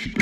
This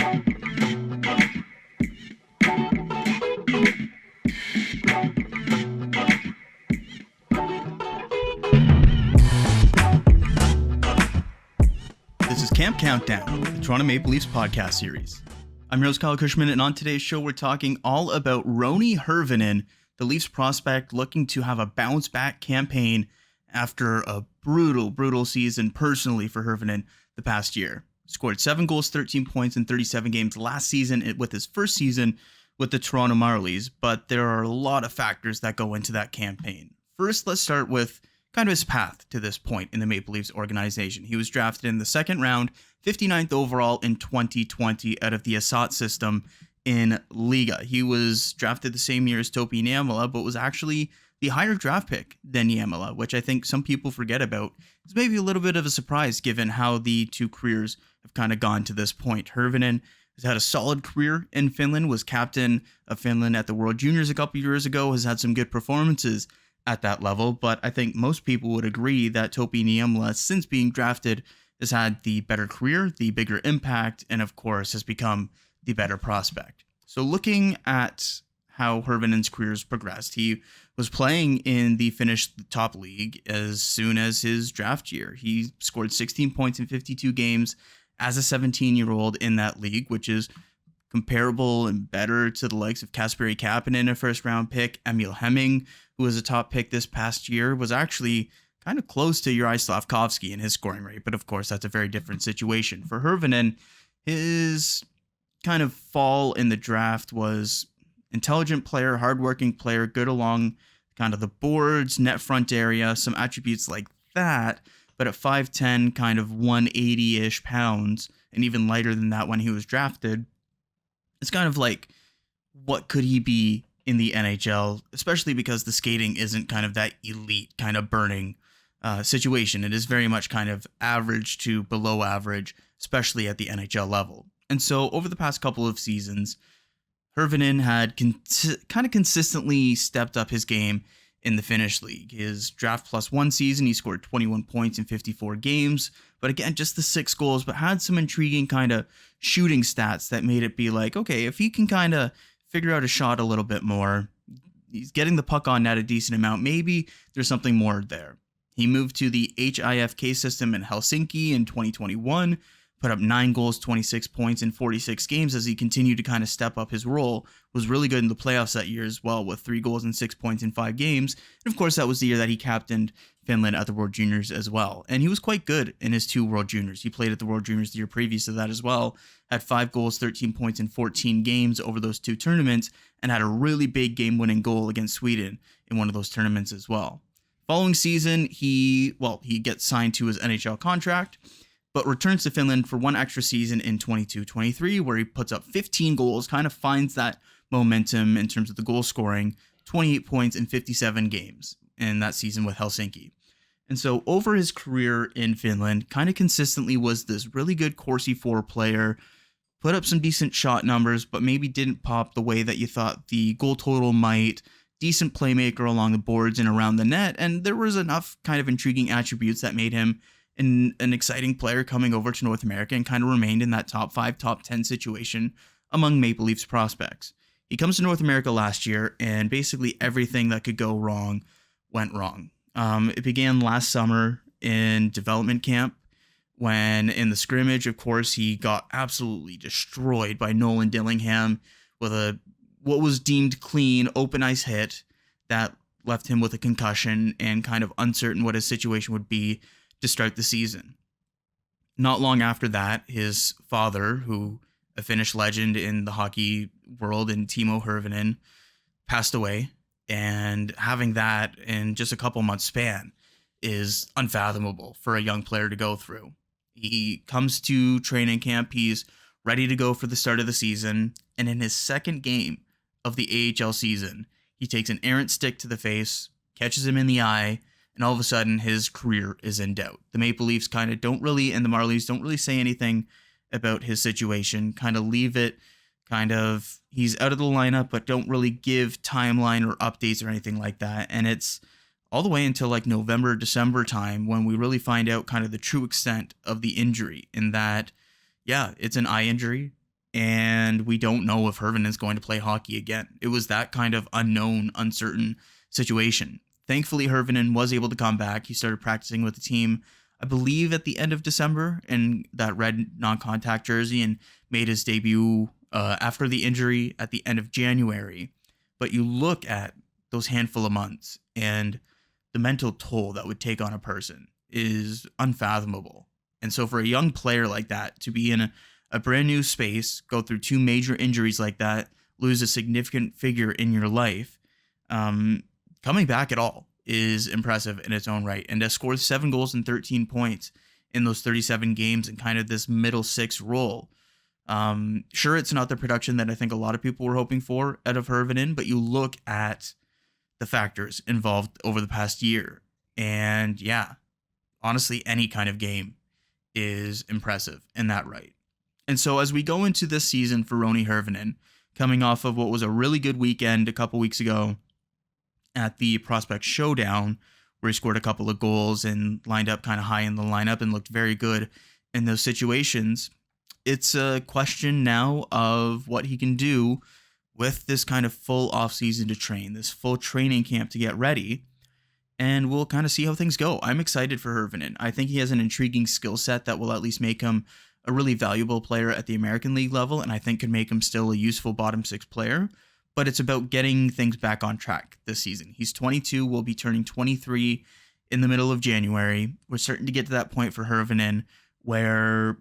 is Camp Countdown, the Toronto Maple Leafs podcast series. I'm your host, Kyle Cushman, and on today's show, we're talking all about Roni Hirvonen, the Leafs prospect looking to have a bounce-back campaign after a brutal season personally for Hirvonen the past year. Scored 7 goals, 13 points in 37 games last season with his first season with the Toronto Marlies, but there are a lot of factors that go into that campaign. First, let's start with kind of his path to this point in the Maple Leafs organization. He was drafted in the second round, 59th overall in 2020 out of the Assat system in Liga. He was drafted the same year as Topi Niemela, but was actually the higher draft pick than Niemela, which I think some people forget about. It's maybe a little bit of a surprise given how the two careers have kind of gone to this point. Hirvonen has had a solid career in Finland, was captain of Finland at the World Juniors a couple years ago, has had some good performances at that level, but I think most people would agree that Topi Niemela, since being drafted, has had the better career, the bigger impact, and of course has become the better prospect. So looking at how Hirvonen's career has progressed, he was playing in the Finnish top league as soon as his draft year. He scored 16 points in 52 games as a 17-year-old in that league, which is comparable and better to the likes of Kasperi Kapanen, a first-round pick. Emil Hemming, who was a top pick this past year, was actually kind of close to Juraj Slafkovsky in his scoring rate, but of course that's a very different situation. For Hirvonen, his kind of fall in the draft was intelligent player, hardworking player, good along kind of the boards, net front area, some attributes like that, but at 5'10", kind of 180-ish pounds, and even lighter than that when he was drafted, it's kind of like, what could he be in the NHL, especially because the skating isn't kind of that elite kind of burning situation. It is very much kind of average to below average, especially at the NHL level. And so over the past couple of seasons, Hirvonen had kind of consistently stepped up his game in the Finnish league. His draft plus one season, he scored 21 points in 54 games, but again, just the 6 goals, but had some intriguing kind of shooting stats that made it be like, okay, if he can kind of figure out a shot a little bit more, he's getting the puck on net a decent amount, maybe there's something more there. He moved to the HIFK system in Helsinki in 2021, put up 9 goals, 26 points in 46 games as he continued to kind of step up his role, was really good in the playoffs that year as well with 3 goals and 6 points in 5 games. And of course, that was the year that he captained Finland at the World Juniors as well. And he was quite good in his 2 World Juniors. He played at the World Juniors the year previous to that as well, had 5 goals, 13 points in 14 games over those 2 tournaments, and had a really big game-winning goal against Sweden in one of those tournaments as well. Following season, he gets signed to his NHL contract, but returns to Finland for one extra season in 22-23, where he puts up 15 goals, kind of finds that momentum in terms of the goal scoring, 28 points in 57 games in that season with Helsinki. And so over his career in Finland, kind of consistently was this really good Corsi 4 player, put up some decent shot numbers, but maybe didn't pop the way that you thought the goal total might. Decent playmaker along the boards and around the net, and there was enough kind of intriguing attributes that made him an exciting player coming over to North America and kind of remained in that top 5, top 10 situation among Maple Leafs prospects. He comes to North America last year, and basically everything that could go wrong went wrong. It began last summer in development camp when in the scrimmage, of course, he got absolutely destroyed by Nolan Dillingham with what was deemed clean open ice hit that left him with a concussion and kind of uncertain what his situation would be to start the season. Not long after that, his father, who a Finnish legend in the hockey world, and Timo Hirvonen, passed away. And having that in just a couple months span is unfathomable for a young player to go through. He comes to training camp, he's ready to go for the start of the season, and in his second game of the AHL season, he takes an errant stick to the face, catches him in the eye, and all of a sudden his career is in doubt. The Maple Leafs kind of don't really, and the Marlies don't really say anything about his situation, kind of leave it, kind of, he's out of the lineup, but don't really give timeline or updates or anything like that. And it's all the way until like November, December time when we really find out kind of the true extent of the injury, in that, yeah, it's an eye injury. and we don't know if Hirvonen is going to play hockey again. It was that kind of unknown, uncertain situation. Thankfully, Hirvonen was able to come back. He started practicing with the team, I believe, at the end of December in that red non-contact jersey, and made his debut after the injury at the end of January. But you look at those handful of months, and the mental toll that would take on a person is unfathomable. And so for a young player like that to be in a brand new space, go through two major injuries like that, lose a significant figure in your life, coming back at all is impressive in its own right. And to score 7 goals and 13 points in those 37 games and kind of this middle six role. Sure, it's not the production that I think a lot of people were hoping for out of Hirvonen, but you look at the factors involved over the past year. And yeah, honestly, any kind of game is impressive in that right. And so as we go into this season for Roni Hirvonen, coming off of what was a really good weekend a couple weeks ago at the Prospect Showdown, where he scored a couple of goals and lined up kind of high in the lineup and looked very good in those situations, it's a question now of what he can do with this kind of full offseason to train, this full training camp to get ready. And we'll kind of see how things go. I'm excited for Hirvonen. I think he has an intriguing skill set that will at least make him a really valuable player at the American League level, and I think could make him still a useful bottom six player. But it's about getting things back on track this season. He's 22, will be turning 23 in the middle of January. We're starting to get to that point for Hirvonen where,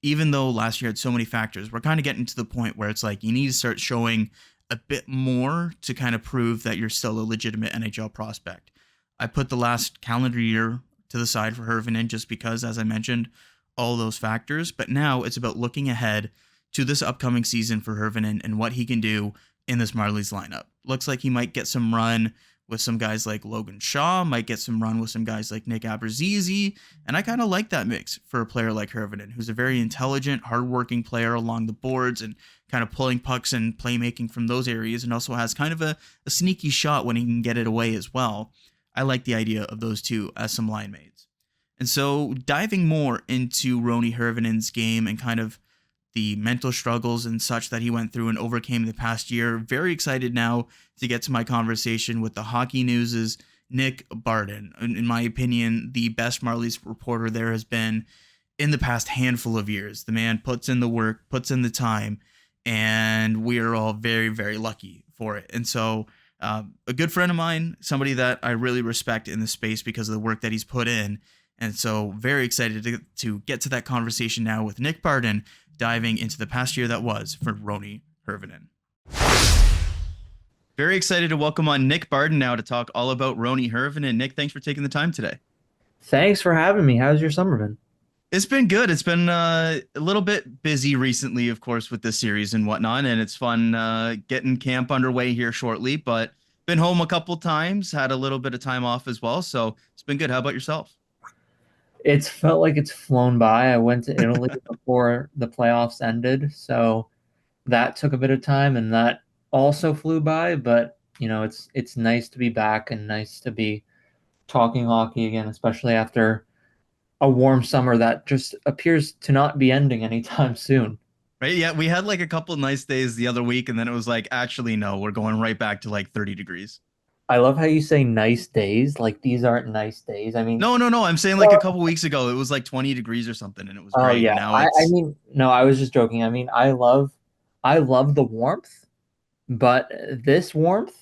even though last year had so many factors, we're kind of getting to the point where it's like you need to start showing a bit more to kind of prove that you're still a legitimate NHL prospect. I put the last calendar year to the side for Hirvonen just because, as I mentioned, all those factors. But now it's about looking ahead to this upcoming season for Hirvonen and what he can do in this Marlies lineup. Looks like he might get some run with some guys like Logan Shaw, might get some run with some guys like Nick Abruzzese, and I kind of like that mix for a player like Hirvonen, who's a very intelligent, hardworking player along the boards and kind of pulling pucks and playmaking from those areas, and also has kind of a sneaky shot when he can get it away as well. I like the idea of those two as some line mates. And so diving more into Roni Hirvonen's game and kind of the mental struggles and such that he went through and overcame the past year. Very excited now to get to my conversation with the Hockey News' Nick Barden. In my opinion, the best Marlies reporter there has been in the past handful of years. The man puts in the work, puts in the time, and we are all very, very lucky for it. And so a good friend of mine, somebody that I really respect in the space because of the work that he's put in. And so very excited to get to that conversation now with Nick Barden, diving into the past year that was for Roni Hirvonen. Very excited to welcome on Nick Barden now to talk all about Roni Hirvonen. Nick, thanks for taking the time today. Thanks for having me. How's your summer been? It's been good. It's been a little bit busy recently, of course, with this series and whatnot, and it's fun getting camp underway here shortly, but been home a couple times, had a little bit of time off as well, so it's been good. How about yourself? It's felt like it's flown by. I went to Italy before the playoffs ended, so that took a bit of time and that also flew by, but it's nice to be back and nice to be talking hockey again, especially after a warm summer that just appears to not be ending anytime soon. Right? Yeah, we had like a couple nice days the other week, and then it was like, actually, no, we're going right back to like 30 degrees. I love how you say nice days. Like these aren't nice days. I mean, No. I'm saying like a well, couple weeks ago, it was like 20 degrees or something, and it was oh great. And yeah. now I it's mean, no, I was just joking. I mean, I love the warmth, but this warmth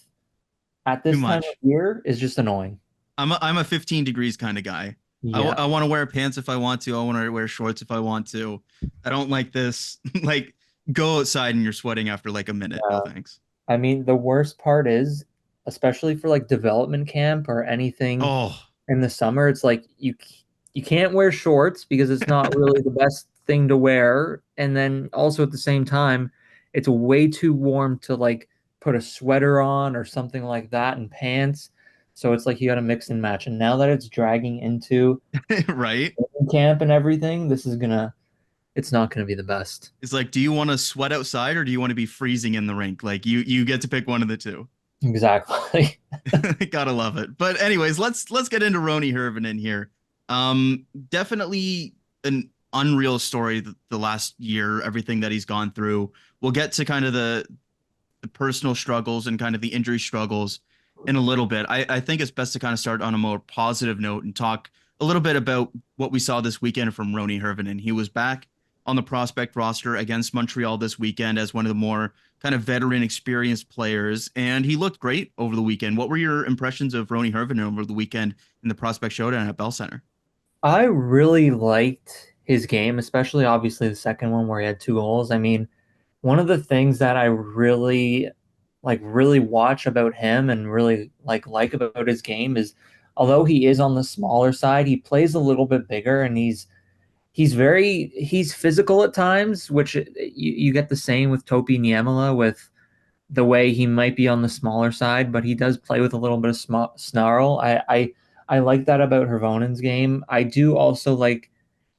at too this time of much. year is just annoying. I'm a 15 degrees kind of guy. I Yeah. want to wear pants if I want to. I want to wear shorts if I want to. I don't like this like go outside and you're sweating after like a minute. No Uh, thanks. I mean, the worst part is, especially for like development camp or anything Oh, in the summer, it's like you can't wear shorts because it's not really the best thing to wear. And then also at the same time, it's way too warm to like put a sweater on or something like that and pants. So it's like you got to mix and match. And now that it's dragging into right? camp and everything, it's not gonna be the best. It's like, do you want to sweat outside or do you want to be freezing in the rink? Like you get to pick one of the two. Exactly. Gotta love it. But anyways, let's get into Roni Hirvonen here. Definitely an unreal story the last year, everything that he's gone through. We'll get to kind of the personal struggles and kind of the injury struggles in a little bit. I think it's best to kind of start on a more positive note and talk a little bit about what we saw this weekend from Roni Hirvonen. He was back on the prospect roster against Montreal this weekend as one of the more kind of veteran experienced players, and he looked great over the weekend. What were your impressions of Roni Hirvonen over the weekend in the prospect showdown at Bell Center? I really liked his game, especially obviously the second one where he had 2 goals. I mean, one of the things that I really watch about him and really like about his game is although he is on the smaller side, he plays a little bit bigger and he's physical at times, which you get the same with Topi Niemela with the way he might be on the smaller side, but he does play with a little bit of snarl. I like that about Hervonen's game. I do also like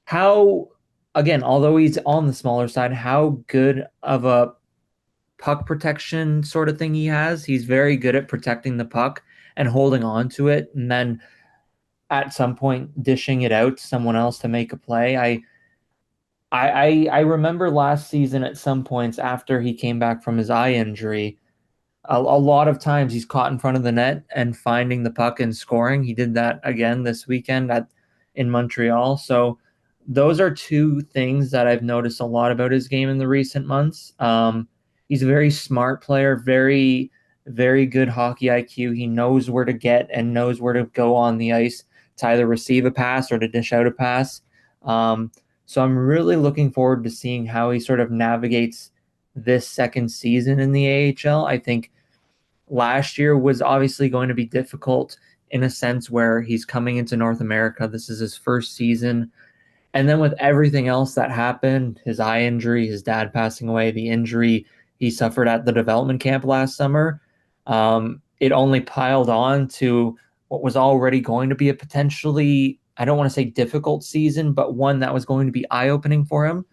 how, again, although he's on the smaller side, how good of a puck protection sort of thing he has. He's very good at protecting the puck and holding on to it, and then at some point dishing it out to someone else to make a play. I remember last season at some points after he came back from his eye injury, a lot of times he's caught in front of the net and finding the puck and scoring. He did that again this weekend at in Montreal. So those are two things that I've noticed a lot about his game in the recent months. He's a very smart player, very good hockey IQ. He knows where to get and knows where to go on the ice to either receive a pass or to dish out a pass. So I'm really looking forward to seeing how he sort of navigates this second season in the AHL. I think last year was obviously going to be difficult in a sense where he's coming into North America. This is his first season. And then with everything else that happened, his eye injury, his dad passing away, the injury he suffered at the development camp last summer, it only piled on to what was already going to be a potentially, I don't want to say difficult season, but one that was going to be eye-opening for him.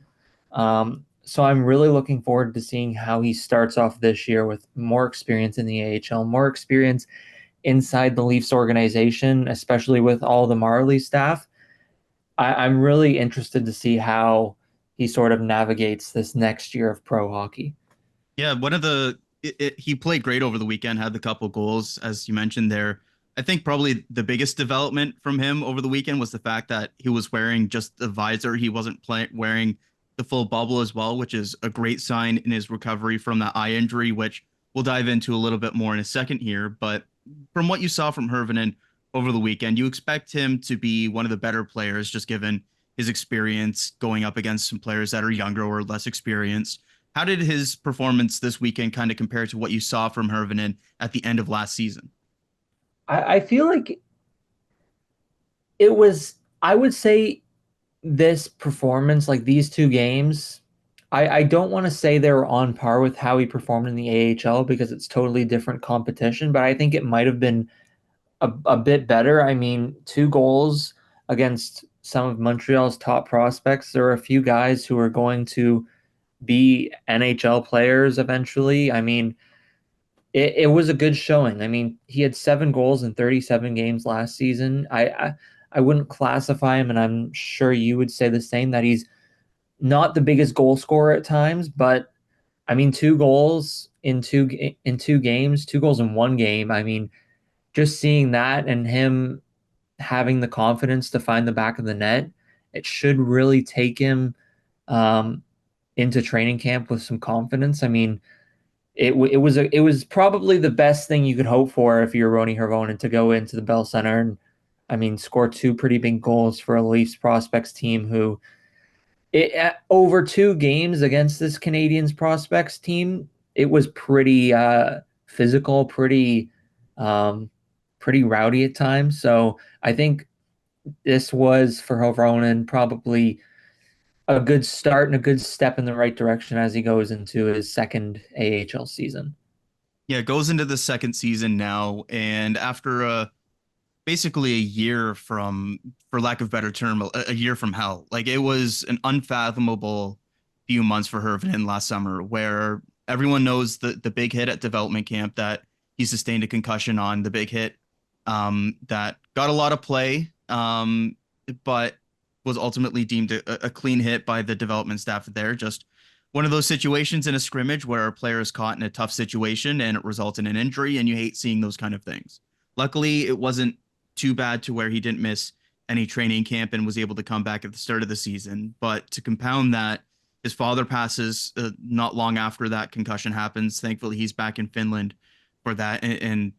So I'm really looking forward to seeing how he starts off this year with more experience in the AHL, more experience inside the Leafs organization, especially with all the Marley staff. I'm really interested to see how he sort of navigates this next year of pro hockey. Yeah, one of he played great over the weekend, had the couple goals, as you mentioned there. I think probably the biggest development from him over the weekend was the fact that he was wearing just the visor. He wasn't wearing the full bubble as well, which is a great sign in his recovery from that eye injury, which we'll dive into a little bit more in a second here. But from what you saw from Hirvonen over the weekend, you expect him to be one of the better players, just given his experience going up against some players that are younger or less experienced. How did his performance this weekend kind of compare to what you saw from Hirvonen at the end of last season? I feel like I would say this performance, like these 2 games, I don't want to say they were on par with how he performed in the AHL because it's totally different competition, but I think it might have been a bit better. I mean, 2 goals against some of Montreal's top prospects. There are a few guys who are going to be NHL players eventually. I mean, it was a good showing. I mean, he had 7 goals in 37 games last season. I wouldn't classify him, and I'm sure you would say the same, that he's not the biggest goal scorer at times, but I mean, 2 goals in 2 games, 2 goals in 1 game. I mean, just seeing that and him having the confidence to find the back of the net, it should really take him um, into training camp with some confidence. I mean, it was probably the best thing you could hope for if you're Roni Hirvonen to go into the Bell Center and I mean score 2 pretty big goals for a Leafs prospects team who over 2 games against this Canadians prospects team, it was pretty physical, um, pretty rowdy at times. So I think this was for Hirvonen probably a good start and a good step in the right direction as he goes into his second AHL season. Yeah, goes into the second season now, and after basically a year from, for lack of better term, a year from hell. Like it was an unfathomable few months for Hirvonen last summer, where everyone knows the big hit at development camp that he sustained a concussion on, the big hit that got a lot of play, but was ultimately deemed a clean hit by the development staff there. Just one of those situations in a scrimmage where a player is caught in a tough situation and it results in an injury, and you hate seeing those kind of things. Luckily, it wasn't too bad to where he didn't miss any training camp and was able to come back at the start of the season. But to compound that, his father passes not long after that concussion happens. Thankfully, he's back in Finland for that. And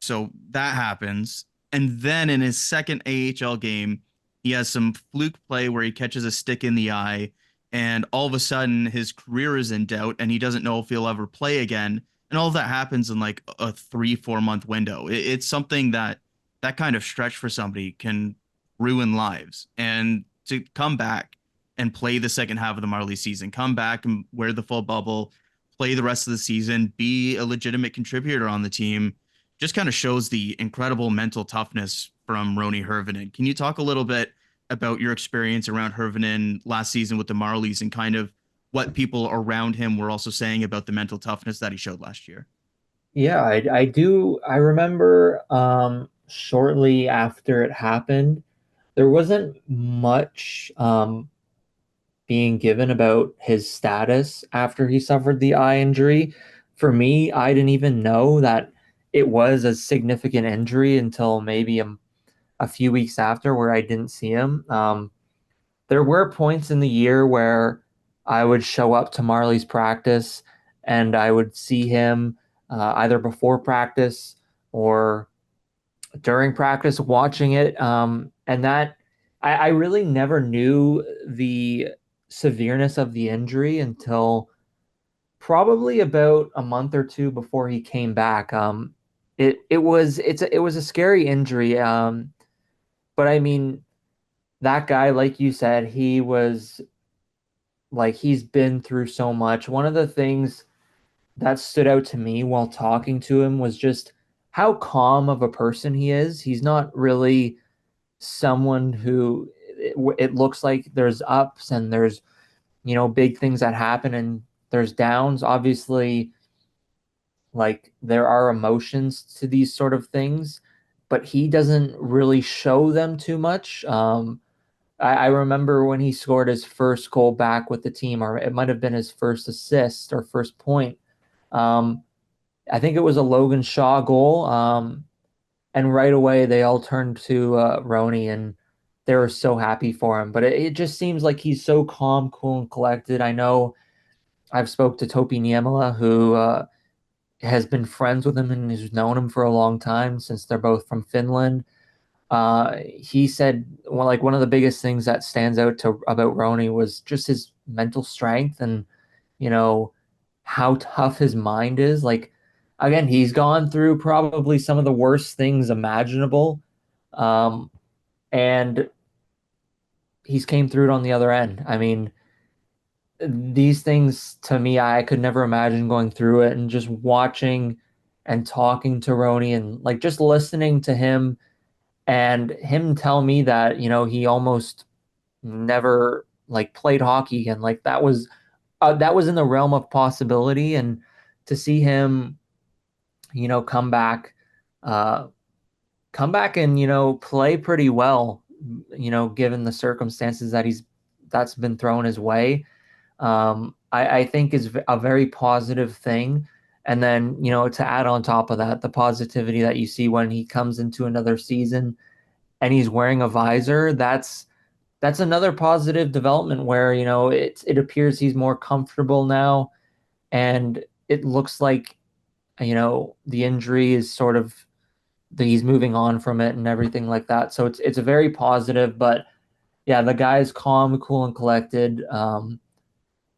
so that happens. And then in his second AHL game, he has some fluke play where he catches a stick in the eye. And all of a sudden, his career is in doubt and he doesn't know if he'll ever play again. And all of that happens in like a 3, 4 month window. It's something that kind of stretch for somebody can ruin lives. And to come back and play the second half of the Marley season, come back and wear the full bubble, play the rest of the season, be a legitimate contributor on the team, just kind of shows the incredible mental toughness from Roni Hirvonen. Can you talk a little bit about your experience around Hirvonen last season with the Marlies and kind of what people around him were also saying about the mental toughness that he showed last year? Yeah, I do. I remember shortly after it happened, there wasn't much being given about his status after he suffered the eye injury. For me, I didn't even know that it was a significant injury until maybe a few weeks after, where I didn't see him. There were points in the year where I would show up to Marley's practice and I would see him either before practice or during practice watching it. And that I really never knew the severeness of the injury until probably about a month or two before he came back. It was a scary injury. But I mean, that guy, like you said, he was like he's been through so much. One of the things that stood out to me while talking to him was just how calm of a person he is. He's not really someone who it looks like there's ups and there's, big things that happen and there's downs. Obviously, like there are emotions to these sort of things, but he doesn't really show them too much. I remember when he scored his first goal back with the team, or it might have been his first assist or first point. Um, I think it was a Logan Shaw goal. And right away they all turned to Roni and they were so happy for him. But it just seems like he's so calm, cool, and collected. I know I've spoke to Topi Niemela, who has been friends with him and has known him for a long time since they're both from Finland. He said, well, like one of the biggest things that stands out to about Roni was just his mental strength and you know how tough his mind is. Like again, he's gone through probably some of the worst things imaginable, um, and he's came through it on the other end. I mean, these things to me, I could never imagine going through it, and just watching and talking to Roni and like just listening to him and him tell me that he almost never like played hockey again. Like that was in the realm of possibility, and to see him come back, uh and play pretty well, given the circumstances that's been thrown his way, I think is a very positive thing. And then, to add on top of that, the positivity that you see when he comes into another season and he's wearing a visor, that's another positive development where, it appears he's more comfortable now, and it looks like, the injury is sort of he's moving on from it and everything like that. So it's a very positive, but yeah, the guy's calm, cool, and collected.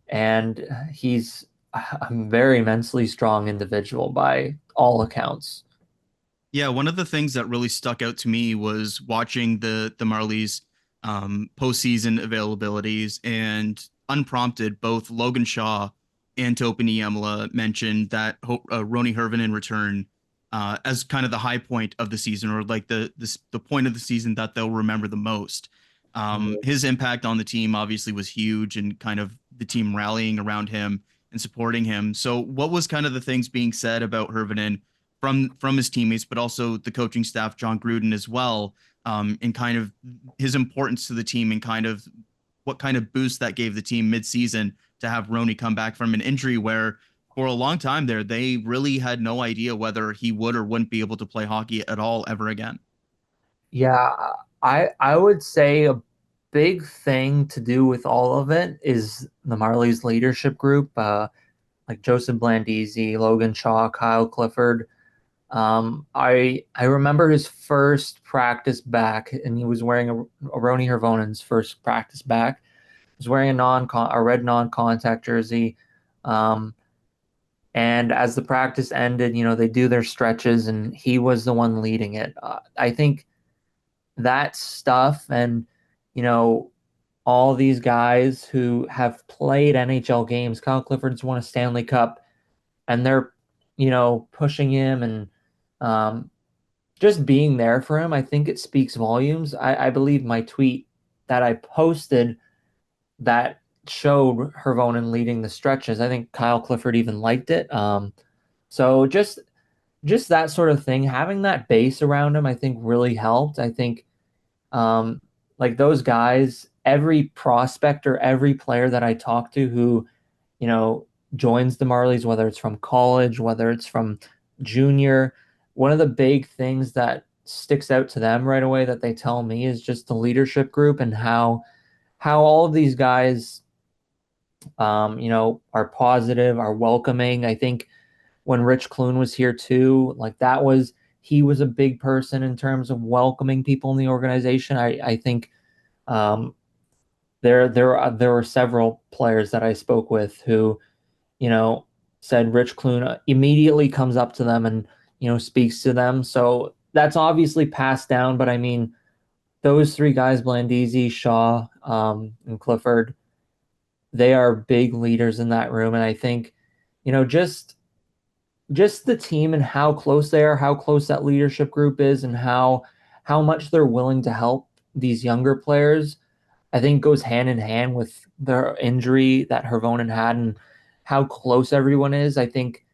And he's a very mentally strong individual by all accounts. Yeah, one of the things that really stuck out to me was watching the Marlies postseason availabilities, and unprompted, both Logan Shaw and Topi Niemela mentioned that Roni Hirvonen return as kind of the high point of the season, or like the point of the season that they'll remember the most. His impact on the team obviously was huge, and kind of the team rallying around him and supporting him. So, what was kind of the things being said about Hirvonen from his teammates, but also the coaching staff, John Gruden as well, and kind of his importance to the team and kind of what kind of boost that gave the team midseason to have Roni come back from an injury where for a long time there they really had no idea whether he would or wouldn't be able to play hockey at all ever again. Yeah, I would say a big thing to do with all of it is the Marlies leadership group, like Joseph Blandisi, Logan Shaw, Kyle Clifford. I remember his first practice back, and he was wearing a Roni Hirvonen's first practice back. He was wearing a red non-contact jersey. Um, and as the practice ended, they do their stretches, and he was the one leading it. I think that stuff and, you know, all these guys who have played NHL games. Kyle Clifford's won a Stanley Cup, and they're, pushing him and um, just being there for him. I think it speaks volumes. I believe my tweet that I posted that showed Hirvonen leading the stretches. I think Kyle Clifford even liked it. So just that sort of thing, having that base around him, I think really helped. I think um, like those guys, every prospect or every player that I talk to who, you know, joins the Marlies, whether it's from college, whether it's from junior, one of the big things that sticks out to them right away that they tell me is just the leadership group and how all of these guys, are positive, are welcoming. I think when Rich Clune was here too, like he was a big person in terms of welcoming people in the organization. I think um, there were several players that I spoke with who, said Rich Clune immediately comes up to them and speaks to them. So that's obviously passed down. But I mean, those three guys, Blandisi, Shaw, and Clifford, they are big leaders in that room. And I think, just the team and how close they are, how close that leadership group is, and how much they're willing to help these younger players, I think goes hand in hand with the injury that Hirvonen had and how close everyone is. I think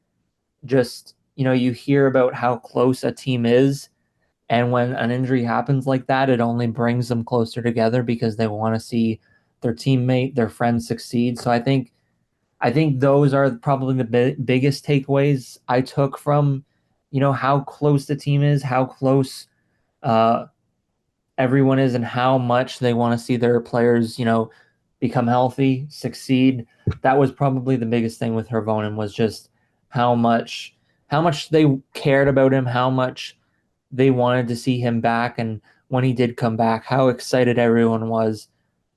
just, you hear about how close a team is, and when an injury happens like that, it only brings them closer together because they want to see their teammate, their friends succeed. So I think those are probably the biggest takeaways I took from, how close the team is, how close uh, everyone is, and how much they want to see their players, become healthy, succeed. That was probably the biggest thing with Hirvonen was just how much how much they cared about him, how much they wanted to see him back, and when he did come back, how excited everyone was.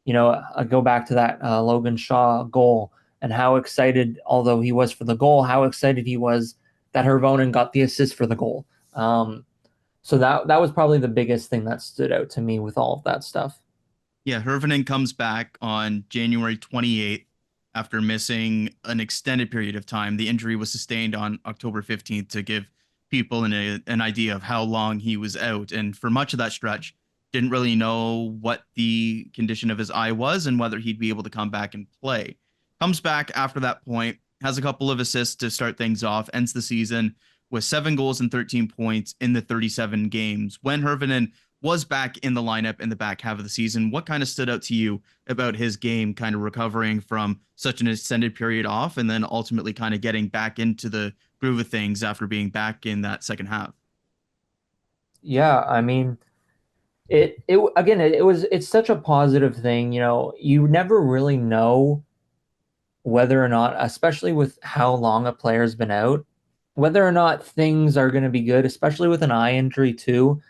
I go back to that Logan Shaw goal and how excited, although he was for the goal, how excited he was that Hirvonen got the assist for the goal. So that was probably the biggest thing that stood out to me with all of that stuff. Yeah, Hirvonen comes back on January 28th after missing an extended period of time. The injury was sustained on October 15th to give people an idea of how long he was out. And for much of that stretch, didn't really know what the condition of his eye was and whether he'd be able to come back and play. Comes back after that point, has a couple of assists to start things off, ends the season with 7 goals and 13 points in the 37 games. When Hirvonen was back in the lineup in the back half of the season, what kind of stood out to you about his game, kind of recovering from such an extended period off and then ultimately kind of getting back into the groove of things after being back in that second half? Yeah, I mean, it again, it's such a positive thing. You never really know whether or not, especially with how long a player's been out, whether or not things are going to be good, especially with an eye injury too.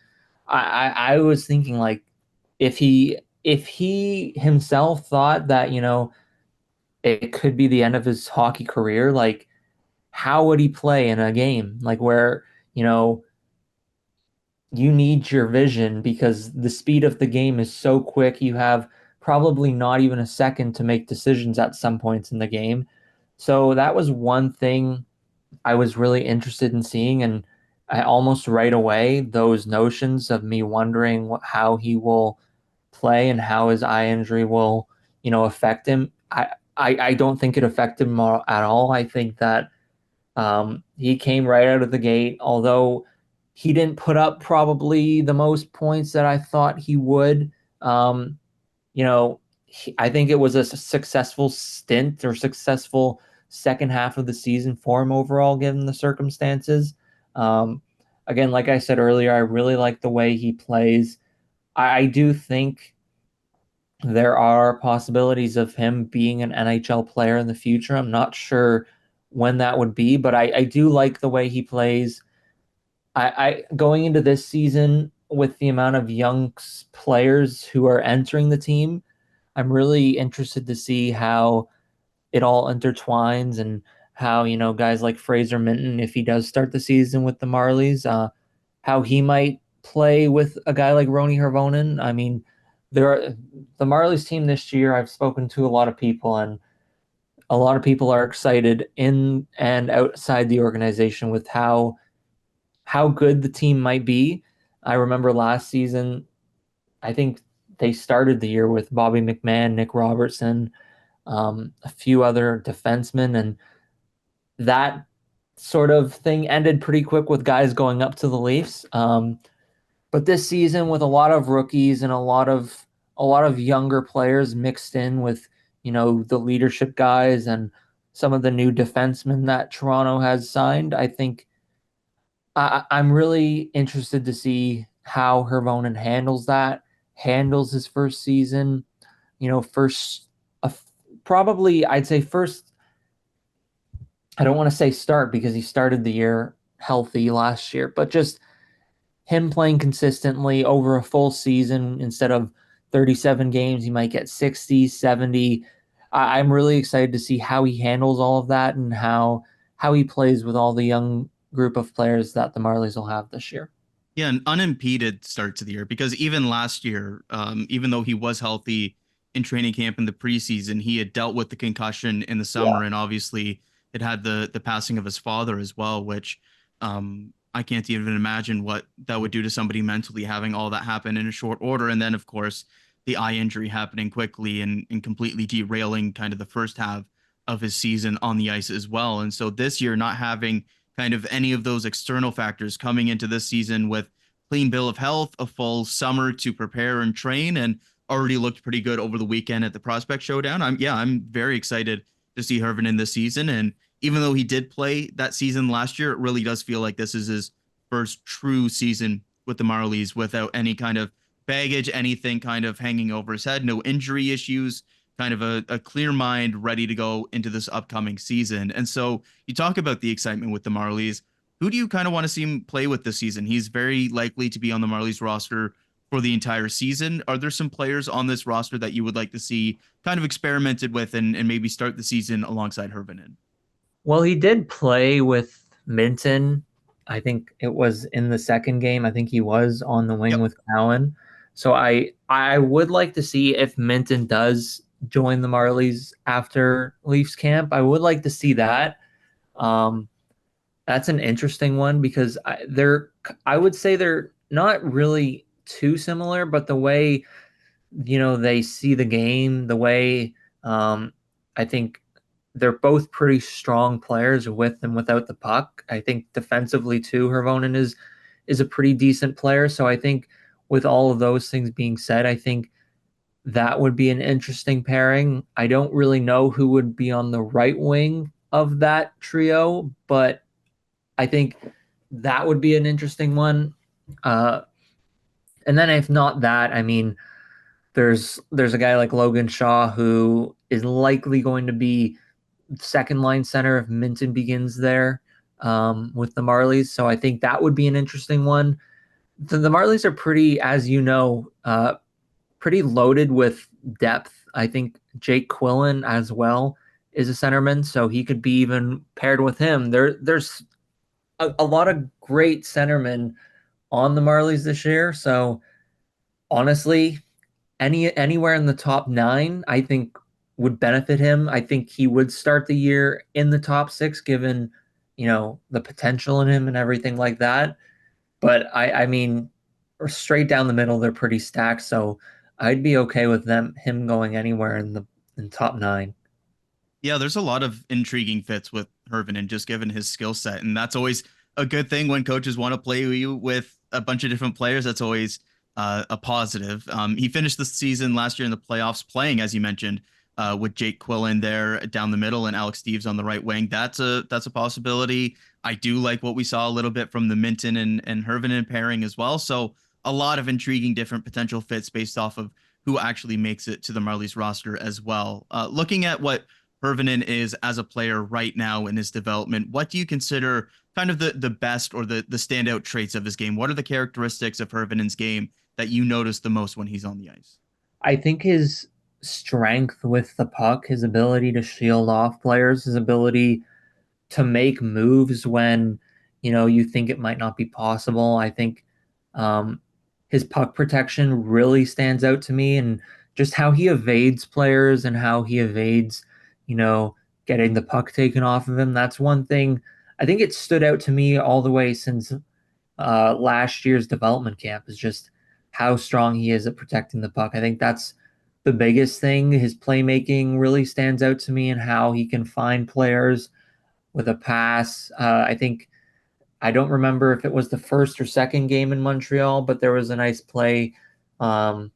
I was thinking like if he himself thought that it could be the end of his hockey career, like how would he play in a game like where you know you need your vision because the speed of the game is so quick. You have probably not even a second to make decisions at some points in the game. So that was one thing I was really interested in seeing. And I almost right away, those notions of me wondering how he will play and how his eye injury will, affect him. I don't think it affected him at all. I think that He came right out of the gate, although he didn't put up probably the most points that I thought he would. Um, I think it was a successful stint or successful second half of the season for him overall, given the circumstances. Um, Again, like I said earlier, I really like the way he plays. I do think there are possibilities of him being an NHL player in the future. I'm not sure when that would be, but I do like the way he plays. I going into this season with the amount of young players who are entering the team, I'm really interested to see how it all intertwines and how, guys like Fraser Minton, if he does start the season with the Marlies, how he might play with a guy like Roni Hirvonen. I mean, the Marlies team this year, I've spoken to a lot of people, and a lot of people are excited in and outside the organization with how good the team might be. I remember last season, I think they started the year with Bobby McMahon, Nick Robertson, a few other defensemen, and that sort of thing ended pretty quick with guys going up to the Leafs. But this season, with a lot of rookies and a lot of younger players mixed in with the leadership guys and some of the new defensemen that Toronto has signed, I think I'm really interested to see how Hervonen handles his first season. First, uh, probably I'd say first. I don't want to say start because he started the year healthy last year, but just him playing consistently over a full season instead of 37 games, he might get 60, 70. I'm really excited to see how he handles all of that and how he plays with all the young group of players that the Marlies will have this year. Yeah, an unimpeded start to the year because even last year, even though he was healthy in training camp in the preseason, he had dealt with the concussion in the Yeah. summer, and obviously it had the passing of his father as well, which I can't even imagine what that would do to somebody mentally having all that happen in a short order, and then of course the eye injury happening quickly and completely derailing kind of the first half of his season on the ice as well. And so this year, not having kind of any of those external factors coming into this season with clean bill of health, a full summer to prepare and train, and already looked pretty good over the weekend at the prospect showdown. I'm very excited to see Hervin in this season. And even though he did play that season last year, it really does feel like this is his first true season with the Marlies without any kind of baggage, anything kind of hanging over his head, no injury issues, kind of a clear mind ready to go into this upcoming season. And so you talk about the excitement with the Marlies. Who do you kind of want to see him play with this season? He's very likely to be on the Marlies roster for the entire season. Are there some players on this roster that you would like to see kind of experimented with and maybe start the season alongside Hervinen? Well, he did play with Minton. I think it was in the second game. I think he was on the wing Yep. with Cowan. So I would like to see if Minton does join the Marlies after Leafs camp. I would like to see that. Um, that's an interesting one because I would say they're not really too similar, but the way they see the game, the way I think they're both pretty strong players with and without the puck. I think defensively too, Hervonen is a pretty decent player. So I think with all of those things being said, I think that would be an interesting pairing. I don't really know who would be on the right wing of that trio, but I think that would be an interesting one. Uh, and then if not that, I mean, there's a guy like Logan Shaw who is likely going to be second line center if Minton begins there with the Marlies. So I think that would be an interesting one. The Marlies are pretty, as you know, pretty loaded with depth. I think Jake Quillen as well is a centerman, so he could be even paired with him. There's a lot of great centermen on the Marlies this year. So honestly, anywhere in the top nine, I think would benefit him. I think he would start the year in the top six, given the potential in him and everything like that. But I mean, straight down the middle, they're pretty stacked. So I'd be okay with him going anywhere in the top nine. Yeah, there's a lot of intriguing fits with Hervinen, just given his skill set, and that's always a good thing when coaches want to play you with a bunch of different players. That's always a positive. He finished the season last year in the playoffs playing, as you mentioned, with Jake Quillen there down the middle and Alex Steves on the right wing. That's a possibility. I do like what we saw a little bit from the Minton and Hervinen pairing as well. So a lot of intriguing different potential fits based off of who actually makes it to the Marlies roster as well. Looking at what Hirvonen is as a player right now in his development, what do you consider kind of the best or the standout traits of his game? What are the characteristics of Hirvonen's game that you notice the most when he's on the ice? I think his strength with the puck, his ability to shield off players, his ability to make moves when you think it might not be possible. I think um, his puck protection really stands out to me, and just how he evades players and how he evades, you know, getting the puck taken off of him. That's one thing I think it stood out to me all the way since last year's development camp is just how strong he is at protecting the puck. I think that's the biggest thing. His playmaking really stands out to me and how he can find players with a pass. I think I don't remember if it was the first or second game in Montreal, but there was a nice play um,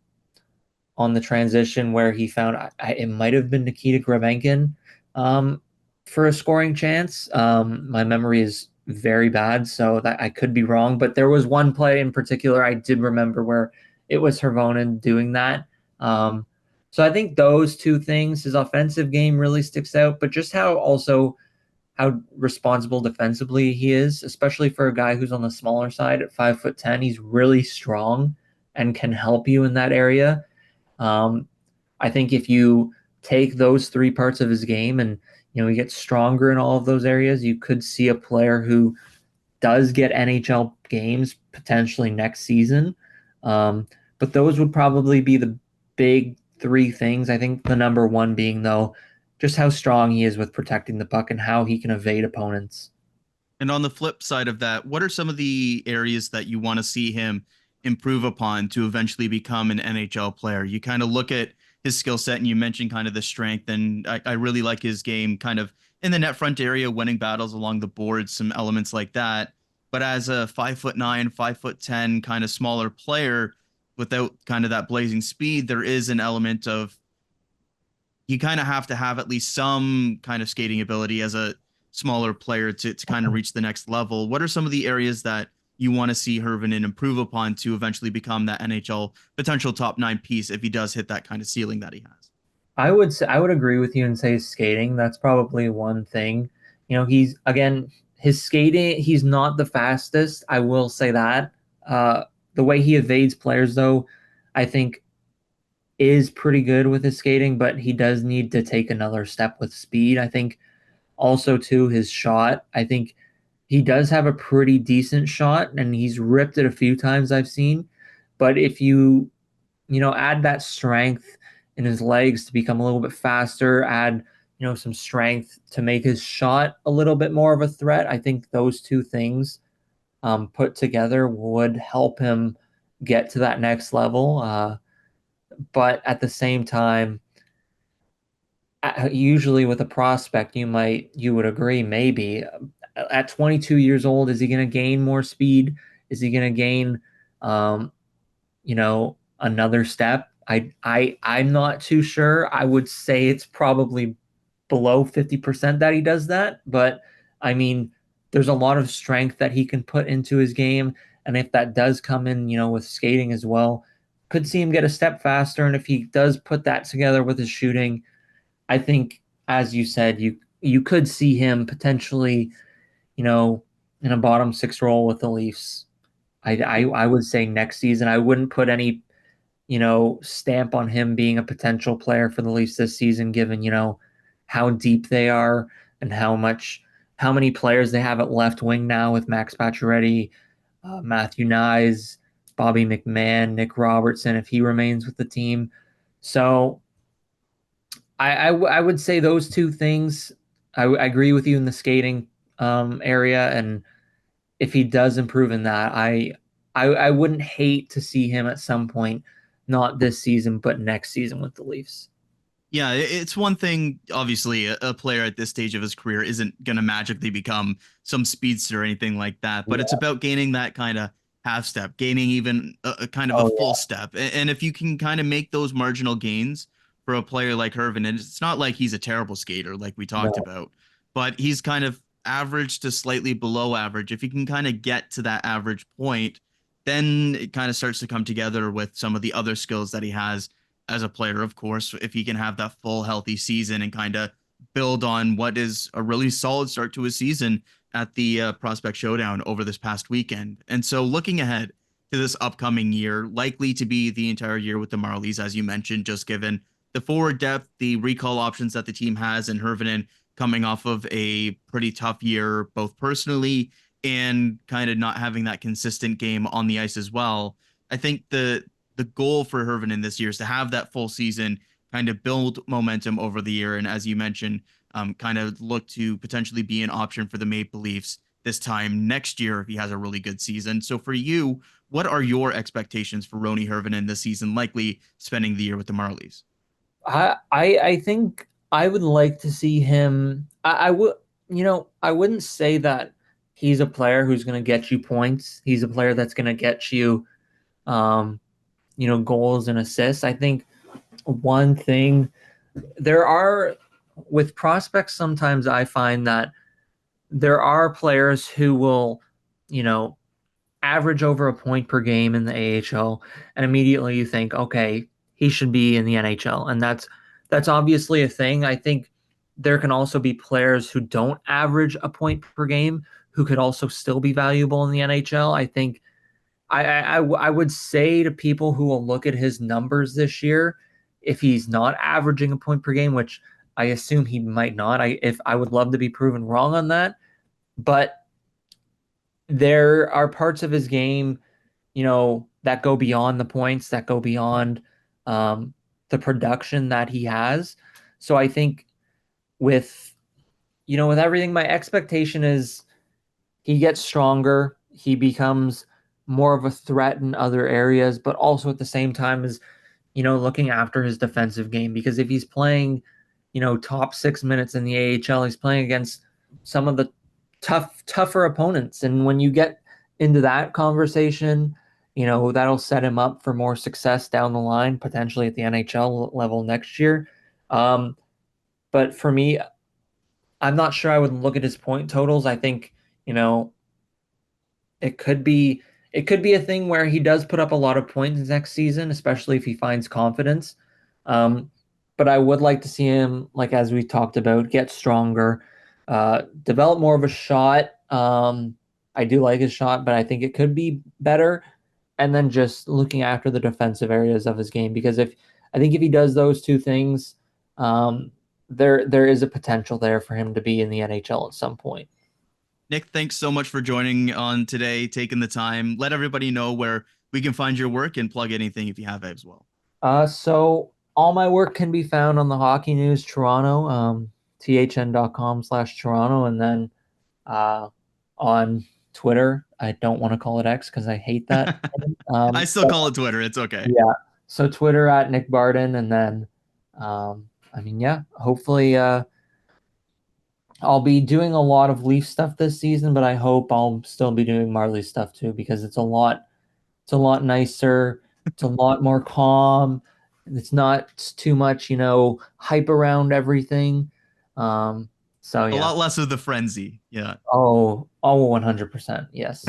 on the transition where he found it might have been Nikita Gravenkin um, for a scoring chance. My memory is very bad, so that I could be wrong, but there was one play in particular I did remember where it was Hervonen doing that. So I think those two things, his offensive game really sticks out, but just how responsible defensively he is, especially for a guy who's on the smaller side at 5'10". He's really strong and can help you in that area. Um, I think if you take those three parts of his game and he gets stronger in all of those areas, you could see a player who does get NHL games potentially next season. But those would probably be the big three things. I think the number one being, though, just how strong he is with protecting the puck and how he can evade opponents. And on the flip side of that, what are some of the areas that you want to see him improve upon to eventually become an NHL player? You kind of look at his skill set and you mentioned kind of the strength, and I really like his game kind of in the net front area, winning battles along the boards, some elements like that. But as a 5'9", 5'10" kind of smaller player without kind of that blazing speed, there is an element of you kind of have to have at least some kind of skating ability as a smaller player to kind of reach the next level. What are some of the areas that you want to see Hirvonen improve upon to eventually become that NHL potential top nine piece if he does hit that kind of ceiling that he has? I would agree with you and say skating. That's probably one thing. He's again his skating. He's not the fastest. I will say that. Uh, the way he evades players, though, I think is pretty good with his skating, but he does need to take another step with speed. I think also too his shot. I think he does have a pretty decent shot, and he's ripped it a few times I've seen. But if you add that strength in his legs to become a little bit faster, add some strength to make his shot a little bit more of a threat. I think those two things put together would help him get to that next level. But at the same time, usually with a prospect, you would agree maybe at 22 years old, is he going to gain more speed? Is he going to gain, another step? I'm not too sure. I would say it's probably below 50% that he does that, but I mean, there's a lot of strength that he can put into his game, and if that does come in, with skating as well, could see him get a step faster. And if he does put that together with his shooting, I think, as you said, you could see him potentially, you know, in a bottom six role with the Leafs. I would say next season. I wouldn't put any, stamp on him being a potential player for the Leafs this season, given, how deep they are and how many players they have at left wing now with Max Pacioretty, Matthew Nyes, Bobby McMahon, Nick Robertson, if he remains with the team. So I would say those two things. I agree with you in the skating area, and if he does improve in that, I wouldn't hate to see him at some point, not this season, but next season with the Leafs. Yeah, it's one thing. Obviously, a player at this stage of his career isn't going to magically become some speedster or anything like that. But it's Yeah. about gaining that kind of half step, gaining even a kind of a Oh full yeah. step. And if you can kind of make those marginal gains for a player like Hervin, and it's not like he's a terrible skater like we talked No. about, but he's kind of average to slightly below average. If he can kind of get to that average point, then it kind of starts to come together with some of the other skills that he has as a player. Of course, if he can have that full healthy season and kind of build on what is a really solid start to his season at the prospect showdown over this past weekend. And so looking ahead to this upcoming year, likely to be the entire year with the Marlies, as you mentioned, just given the forward depth, the recall options that the team has, and Hervinen coming off of a pretty tough year, both personally and kind of not having that consistent game on the ice as well. I think the goal for Hervinen this year is to have that full season, kind of build momentum over the year, and as you mentioned, kind of look to potentially be an option for the Maple Leafs this time next year if he has a really good season. So for you, what are your expectations for Roni Hirvonen this season, likely spending the year with the Marlies? I think I would like to see him. I would, I wouldn't say that he's a player who's going to get you points. He's a player that's going to get you, um, goals and assists. I think one thing there are with prospects, sometimes I find that there are players who will, you know, average over a point per game in the AHL, and immediately you think, okay, he should be in the NHL, and that's obviously a thing. I think there can also be players who don't average a point per game who could also still be valuable in the NHL. I think I would say to people who will look at his numbers this year, if he's not averaging a point per game, which I assume he might not, I would love to be proven wrong on that, but there are parts of his game, that go beyond the points, that go beyond um, the production that he has. So I think with with everything, my expectation is he gets stronger, he becomes more of a threat in other areas, but also at the same time is looking after his defensive game because if he's playing, top 6 minutes in the AHL, he's playing against some of the tougher opponents. And when you get into that conversation, that'll set him up for more success down the line, potentially at the NHL level next year. Um, but for me, I'm not sure I would look at his point totals. I think, you know, it could be it could be a thing where he does put up a lot of points next season, especially if he finds confidence. Um, but I would like to see him, like as we talked about, get stronger, develop more of a shot. I do like his shot, but I think it could be better. And then just looking after the defensive areas of his game, because if he does those two things, there is a potential there for him to be in the NHL at some point. Nick, thanks so much for joining on today, taking the time. Let everybody know where we can find your work and plug anything if you have it as well. So all my work can be found on the Hockey News Toronto, thn.com/Toronto, and then on Twitter. I don't want to call it X because I hate that. I still But call it Twitter. It's okay. yeah, so Twitter at Nick Barden, and then yeah, hopefully I'll be doing a lot of Leaf stuff this season, but I hope I'll still be doing Marley stuff too because it's a lot nicer. It's a lot more calm. It's not too much, hype around everything. So A yeah. lot less of the frenzy. Yeah. Oh, 100%. Yes.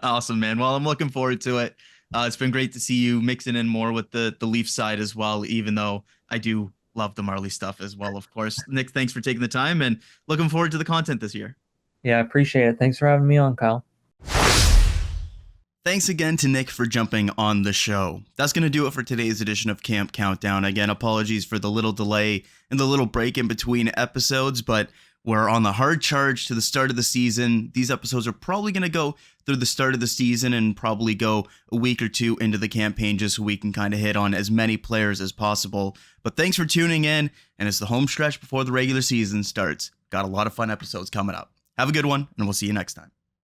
Awesome, man. Well, I'm looking forward to it. It's been great to see you mixing in more with the Leaf side as well, even though I do love the Marley stuff as well, of course. Nick, thanks for taking the time and looking forward to the content this year. Yeah, I appreciate it. Thanks for having me on, Kyle. Thanks again to Nick for jumping on the show. That's going to do it for today's edition of Camp Countdown. Again, apologies for the little delay and the little break in between episodes, but we're on the hard charge to the start of the season. These episodes are probably going to go through the start of the season and probably go a week or two into the campaign just so we can kind of hit on as many players as possible. But thanks for tuning in, and it's the home stretch before the regular season starts. Got a lot of fun episodes coming up. Have a good one, and we'll see you next time.